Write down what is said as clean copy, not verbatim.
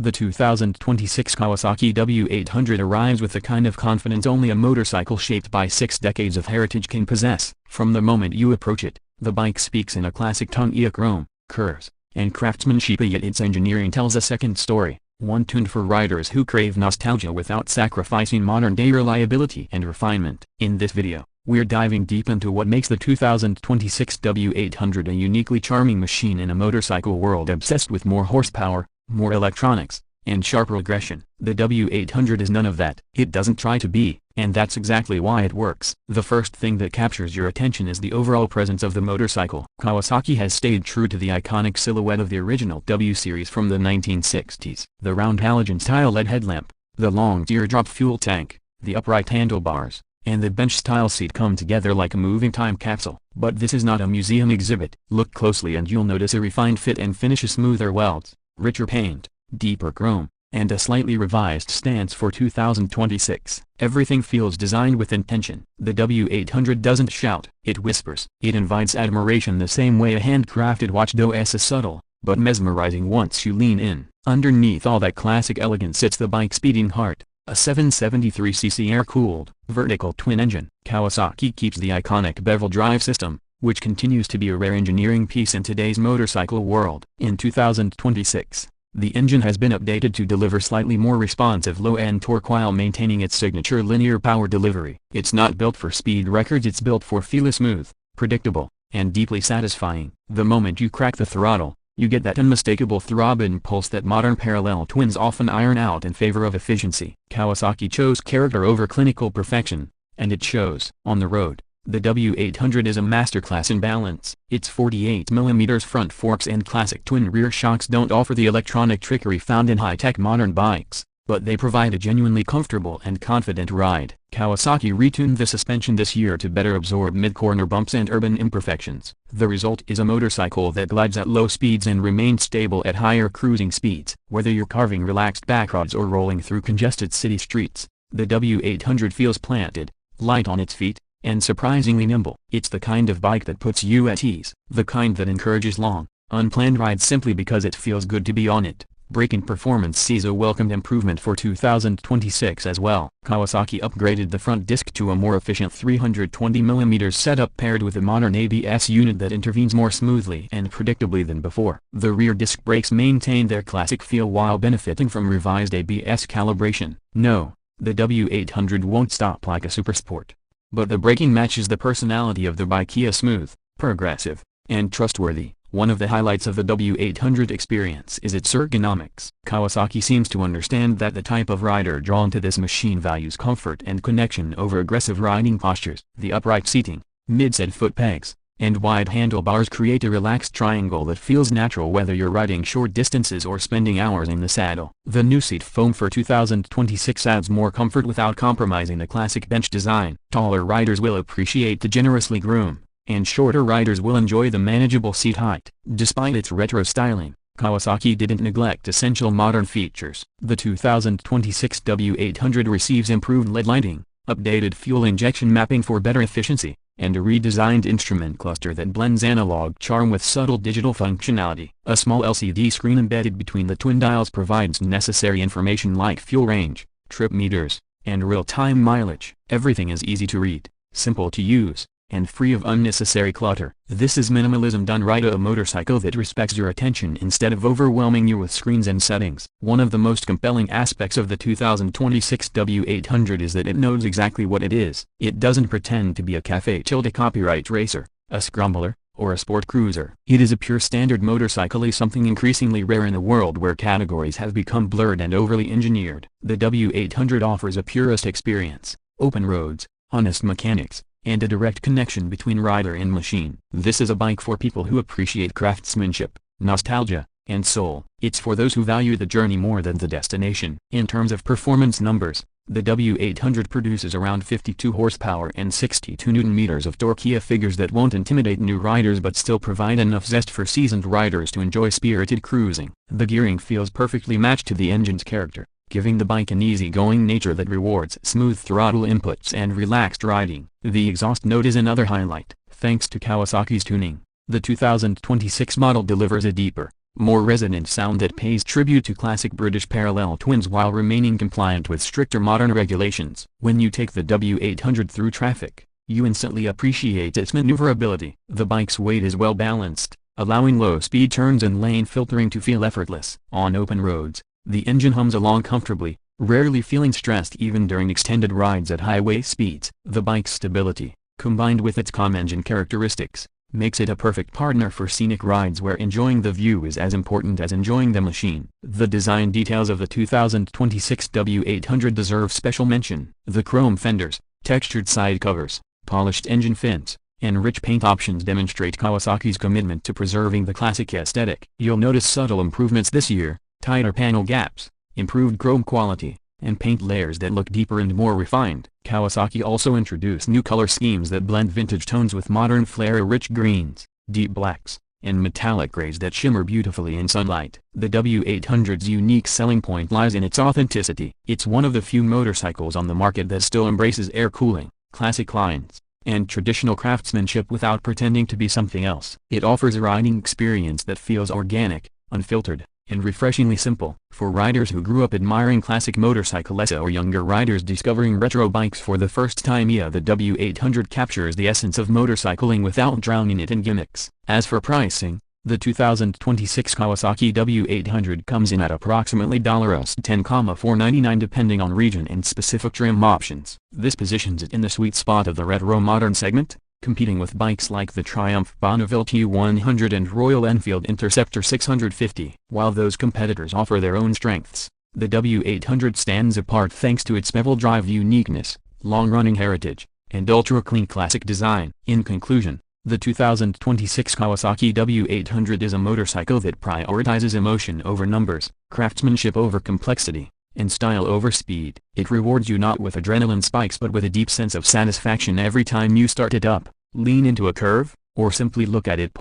The 2026 Kawasaki W800 arrives with the kind of confidence only a motorcycle shaped by 6 decades of heritage can possess. From the moment you approach it, the bike speaks in a classic tongue: chrome, curves, and craftsmanship, yet its engineering tells a second story, one tuned for riders who crave nostalgia without sacrificing modern-day reliability and refinement. In this video, we're diving deep into what makes the 2026 W800 a uniquely charming machine in a motorcycle world obsessed with more horsepower, more electronics, and sharper aggression. The W800 is none of that. It doesn't try to be, and that's exactly why it works. The first thing that captures your attention is the overall presence of the motorcycle. Kawasaki has stayed true to the iconic silhouette of the original W series from the 1960s. The round halogen-style LED headlamp, the long teardrop fuel tank, the upright handlebars, and the bench-style seat come together like a moving time capsule. But this is not a museum exhibit. Look closely and you'll notice a refined fit and finish, smoother welds, richer paint, deeper chrome, and a slightly revised stance for 2026. Everything feels designed with intention. The W800 doesn't shout, it whispers. It invites admiration the same way a handcrafted watch does. Is subtle, but mesmerizing once you lean in. Underneath all that classic elegance sits the bike's beating heart, a 773cc air-cooled, vertical twin engine. Kawasaki keeps the iconic bevel-drive system, which continues to be a rare engineering piece in today's motorcycle world. In 2026, the engine has been updated to deliver slightly more responsive low-end torque while maintaining its signature linear power delivery. It's not built for speed records, it's built for feel smooth, predictable, and deeply satisfying. The moment you crack the throttle, you get that unmistakable throb impulse that modern parallel twins often iron out in favor of efficiency. Kawasaki chose character over clinical perfection, and it shows. On the road, the W800 is a masterclass in balance. Its 48mm front forks and classic twin rear shocks don't offer the electronic trickery found in high-tech modern bikes, but they provide a genuinely comfortable and confident ride. Kawasaki retuned the suspension this year to better absorb mid-corner bumps and urban imperfections. The result is a motorcycle that glides at low speeds and remains stable at higher cruising speeds. Whether you're carving relaxed backroads or rolling through congested city streets, the W800 feels planted, light on its feet, and surprisingly nimble. It's the kind of bike that puts you at ease, the kind that encourages long, unplanned rides simply because it feels good to be on it. Braking performance sees a welcomed improvement for 2026 as well. Kawasaki upgraded the front disc to a more efficient 320mm setup paired with a modern ABS unit that intervenes more smoothly and predictably than before. The rear disc brakes maintain their classic feel while benefiting from revised ABS calibration. No, the W800 won't stop like a supersport, but the braking matches the personality of the bike: smooth, progressive, and trustworthy. One of the highlights of the W800 experience is its ergonomics. Kawasaki seems to understand that the type of rider drawn to this machine values comfort and connection over aggressive riding postures. The upright seating, mid-set foot pegs, and wide handlebars create a relaxed triangle that feels natural whether you're riding short distances or spending hours in the saddle. The new seat foam for 2026 adds more comfort without compromising the classic bench design. Taller riders will appreciate the generously groomed, and shorter riders will enjoy the manageable seat height. Despite its retro styling, Kawasaki didn't neglect essential modern features. The 2026 W800 receives improved LED lighting, updated fuel injection mapping for better efficiency, and a redesigned instrument cluster that blends analog charm with subtle digital functionality. A small LCD screen embedded between the twin dials provides necessary information like fuel range, trip meters, and real-time mileage. Everything is easy to read, simple to use, and free of unnecessary clutter. This is minimalism done right, a motorcycle that respects your attention instead of overwhelming you with screens and settings. One of the most compelling aspects of the 2026 W800 is that it knows exactly what it is. It doesn't pretend to be a copyright racer, a scrambler, or a sport cruiser. It is a pure standard motorcycle, something increasingly rare in a world where categories have become blurred and overly engineered. The W800 offers a purist experience, open roads, honest mechanics, and a direct connection between rider and machine. This is a bike for people who appreciate craftsmanship, nostalgia, and soul. It's for those who value the journey more than the destination. In terms of performance numbers, the W800 produces around 52 horsepower and 62 Nm of torque, figures that won't intimidate new riders but still provide enough zest for seasoned riders to enjoy spirited cruising. The gearing feels perfectly matched to the engine's character, giving the bike an easygoing nature that rewards smooth throttle inputs and relaxed riding. The exhaust note is another highlight. Thanks to Kawasaki's tuning, the 2026 model delivers a deeper, More resonant sound that pays tribute to classic British parallel twins while remaining compliant with stricter modern regulations. When you take the W800 through traffic, you instantly appreciate its maneuverability. The bike's weight is well balanced, allowing low-speed turns and lane filtering to feel effortless. On open roads, the engine hums along comfortably, rarely feeling stressed even during extended rides at highway speeds. The bike's stability, combined with its calm engine characteristics, makes it a perfect partner for scenic rides where enjoying the view is as important as enjoying the machine. The design details of the 2026 W800 deserve special mention. The chrome fenders, textured side covers, polished engine fins, and rich paint options demonstrate Kawasaki's commitment to preserving the classic aesthetic. You'll notice subtle improvements this year: tighter panel gaps, improved chrome quality, and paint layers that look deeper and more refined. Kawasaki also introduced new color schemes that blend vintage tones with modern flair: rich greens, deep blacks, and metallic grays that shimmer beautifully in sunlight. The W800's unique selling point lies in its authenticity. It's one of the few motorcycles on the market that still embraces air cooling, classic lines, and traditional craftsmanship without pretending to be something else. It offers a riding experience that feels organic, unfiltered, and refreshingly simple. For riders who grew up admiring classic motorcycles or younger riders discovering retro bikes for the first time, the W800 captures the essence of motorcycling without drowning it in gimmicks. As for pricing, the 2026 Kawasaki W800 comes in at approximately $10,499 depending on region and specific trim options. This positions it in the sweet spot of the retro-modern segment, competing with bikes like the Triumph Bonneville T100 and Royal Enfield Interceptor 650. While those competitors offer their own strengths, the W800 stands apart thanks to its bevel-drive uniqueness, long-running heritage, and ultra-clean classic design. In conclusion, the 2026 Kawasaki W800 is a motorcycle that prioritizes emotion over numbers, craftsmanship over complexity, and style over speed. It rewards you not with adrenaline spikes but with a deep sense of satisfaction every time you start it up, lean into a curve, or simply look at it